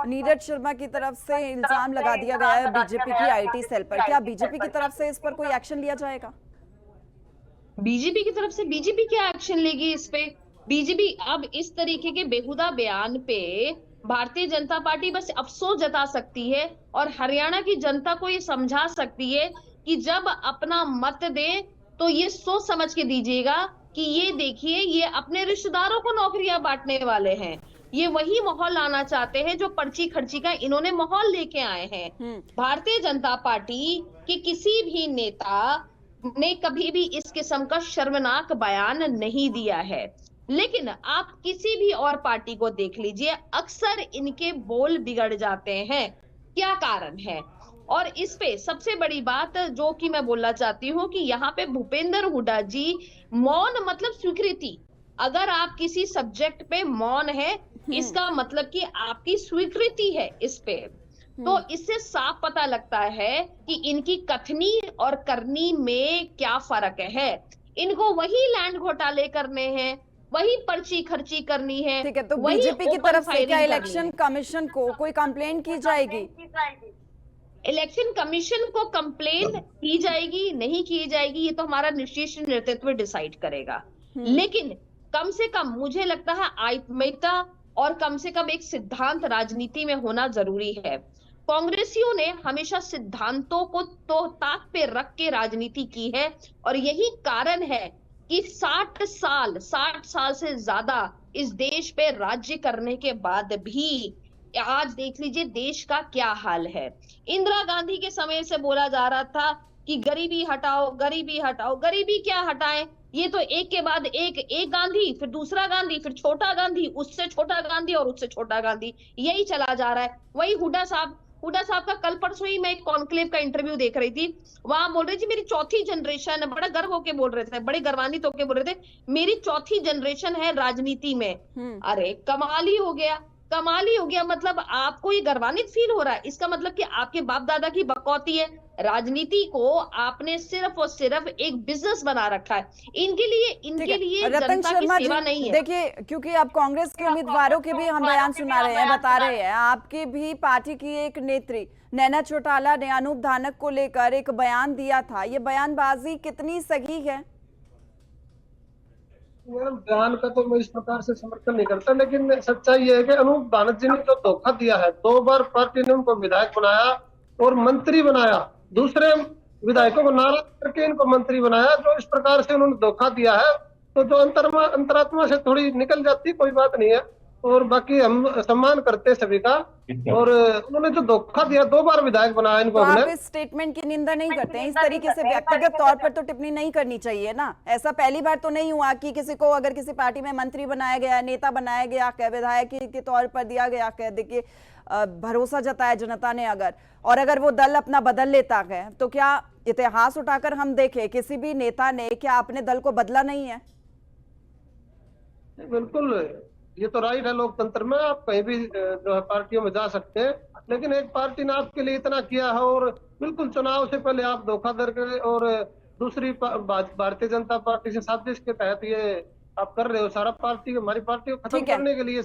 नीरज शर्मा की तरफ से इल्जाम लगा दिया गया है बीजेपी की आईटी सेल पर, क्या बीजेपी की तरफ से इस पर कोई एक्शन लिया जाएगा? बीजेपी की तरफ से बीजेपी क्या एक्शन लेगी इस पे? बीजेपी अब इस तरीके के बेहुदा बयान पे भारतीय जनता पार्टी बस अफसोस जता सकती है और हरियाणा की जनता को ये समझा सकती है कि जब अपना मत दे तो ये सोच समझ के दीजिएगा कि ये देखिए, ये अपने रिश्तेदारों को नौकरियां बांटने वाले हैं। ये वही माहौल लाना चाहते हैं जो पर्ची खर्ची का इन्होंने माहौल लेके आए हैं। भारतीय जनता पार्टी के किसी भी नेता ने कभी भी इस किस्म का शर्मनाक बयान नहीं दिया है। लेकिन आप किसी भी और पार्टी को देख लीजिए, अक्सर इनके बोल बिगड़ जाते हैं। क्या कारण है? और इस पे सबसे बड़ी बात जो कि मैं बोलना चाहती हूँ कि यहाँ पे भूपेंद्र हुड्डा जी, मौन मतलब स्वीकृति। अगर आप किसी सब्जेक्ट पे मौन है, इसका मतलब कि आपकी स्वीकृति है इस पे। तो इससे साफ पता लगता है कि इनकी कथनी और करनी में क्या फर्क है। इनको वही लैंड घोटाले करने हैं, वही पर्ची खर्ची करनी है, ठीक है, तो वही बीजेपी की ओपन तरफ से क्या फायरिंग करनी इलेक्शन है। कमीशन को कोई कंप्लेंट की जाएगी? इलेक्शन कमीशन को कंप्लेन की जाएगी नहीं की जाएगी, ये तो हमारा शीर्ष नेतृत्व डिसाइड करेगा। लेकिन कम से कम मुझे लगता है आत्मीयता और कम से कम एक सिद्धांत राजनीति में होना जरूरी है। कांग्रेसियों ने हमेशा सिद्धांतों को तो ताक पे रख के राजनीति की है और यही कारण है कि 60 साल से ज्यादा इस देश पे राज्य करने के बाद भी आज देख लीजिए देश का क्या हाल है। इंदिरा गांधी के समय से बोला जा रहा था कि गरीबी हटाओ, गरीबी हटाओ। गरीबी क्या हटाए? ये तो एक के बाद एक गांधी, फिर दूसरा गांधी, फिर छोटा गांधी, उससे छोटा गांधी और उससे छोटा गांधी, यही चला जा रहा है। वही हुड्डा साहब का कल परसों ही मैं एक कॉन्क्लेव का इंटरव्यू देख रही थी, वहां बोल रही थी मेरी चौथी जनरेशन है। बड़ा गर्व होके बोल रहे थे, बड़े गर्वान्वित होके बोल रहे थे मेरी चौथी जनरेशन है राजनीति में। अरे कमाल ही हो गया, कमाल ही हो गया। मतलब आपको ये गर्वान्वित फील हो रहा है, इसका मतलब कि आपके बाप दादा की बकौती है। राजनीति को आपने सिर्फ और सिर्फ एक बिजनेस बना रखा है। इनके लिए रतन जनता की शर्मा सेवा जी, नहीं है। देखिए, क्योंकि अब कांग्रेस के उम्मीदवारों के भी हम बयान सुना रहे हैं, बता रहे हैं, आपकी भी पार्टी की एक नेत्री नैना चौटाला ने अनूप धानक को लेकर एक बयान दिया था, ये बयानबाजी कितनी सही है? बयान का तो मैं इस प्रकार से समर्थन नहीं करता, लेकिन सच्चाई ये है कि अनूप धानक जी ने जो धोखा दिया है, 2 बार पार्टी ने उनको विधायक बनाया और मंत्री बनाया, दूसरे विधायकों को नाराज करके इनको मंत्री बनाया। जो इस प्रकार से उन्होंने धोखा दिया है, तो जो अंतरात्मा से थोड़ी निकल जाती, कोई बात नहीं है। और बाकी हम सम्मान करते हैं सभी का। और उन्होंने जो धोखा दिया, 2 बार विधायक बनाया इनको। तो आप इस स्टेटमेंट की निंदा नहीं करते हैं? इस तरीके से व्यक्तिगत तौर पर तो टिप्पणी नहीं करनी चाहिए ना। ऐसा पहली बार तो नहीं हुआ कि किसी को अगर किसी पार्टी में मंत्री बनाया गया, नेता बनाया गया, विधायक के तौर पर दिया गया, देखिए भरोसा जताया जनता ने अगर वो दल अपना बदल लेता है, तो क्या इतिहास उठाकर हम देखें किसी भी नेता ने क्या अपने दल को बदला नहीं है? बिल्कुल, ये तो राइट है लोकतंत्र में, आप कहीं भी जो है पार्टियों में जा सकते हैं। लेकिन एक पार्टी ने आपके लिए इतना किया है और बिल्कुल चुनाव से पहले आप धोखा करके और दूसरी भारतीय जनता पार्टी से साजिश के तहत ये आप कर रहे हो। सारा पार्टी, हमारी पार्टी को खत्म करने के लिए